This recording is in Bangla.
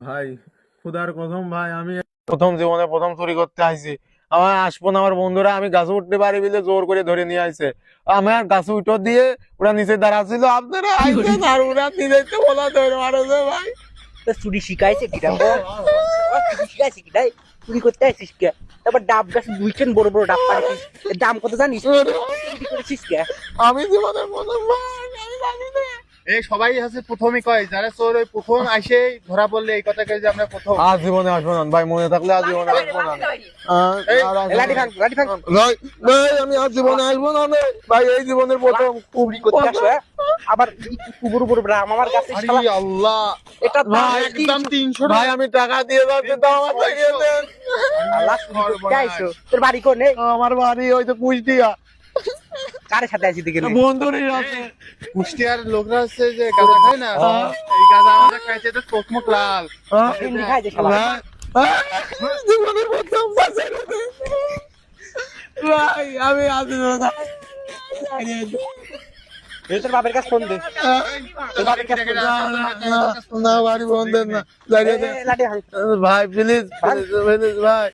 ভাই খুদার কসম ভাই, আমি প্রথম জীবনে প্রথম চুরি করতে আইছি। আমার আসবো না, আমার বন্ধুরা আমি গাছে উঠতে পারি বলে জোর করে ধরে নিয়ে আইছে। আমার গাছে উঠো দিয়ে ওরা নিচে দাঁড়া ছিল, আপনারা আইছেন আর ওরা নিজে বলা ধরে মারছে ভাই। তো চুরি শিখাইছে কিটা চুরি শিখাইছে কিটাই চুরি করতে আসিস কে? তারপর ডাব গাছ বুঝছেন বড় বড় ডাব পাড়িস, এর দাম কত জানিস? চুরি করেছিস কে? আমি জীবনে প্রথম ভাই, আমি জানি না। এই সবাই আছে প্রথমই কয়, যারা চোর ওই প্রথম আসে ধরা পড়লে এই কথা কয় যে আমরা প্রথম। আজ জীবনে আসবো না ভাই, মনে থাকলে আজ জীবনে আসবো না। এই, লাঠি ভাঙ, লাঠি ভাঙ। ভাই ভাই, আমি আজ জীবনে আসবো না রে। ভাই এই জীবনের প্রথম চুরি করতে আসো, হ্যাঁ? আবার বড় বড় ডাব আমার কাছে আরে শালা, আল্লাহ, এটা ভাই, একদম 300 ভাই আমি টাকা দিয়ে যাচ্ছি, তাও আমার থেকে দেন। আল্লাহ চুরি করতে আইছো। তোর বাড়ি কোনে? আমার বাড়ি ওই তো কুষ্টিয়া, কারে সাথে আইছিস দেখে? বন্ধুরই আছে। কুষ্টিয়ার লোকরা হচ্ছে যে গাঁজা খায় না, এই গাঁজা আমাদের খাইছে তো চোখমুখ লাল। হিন্দি খাই যে শালা। ভাই, জীবনের প্রথম বাঁচাই রে। ভাই আমি আজ জীবনে তোর বাপের কাছে ফোন দে। তোর বাপের কাছে ফোন দে। না বাড়ি বন্ধ না, লাঠি ভাঙ। ভাই প্লিজ প্লিজ ভাই।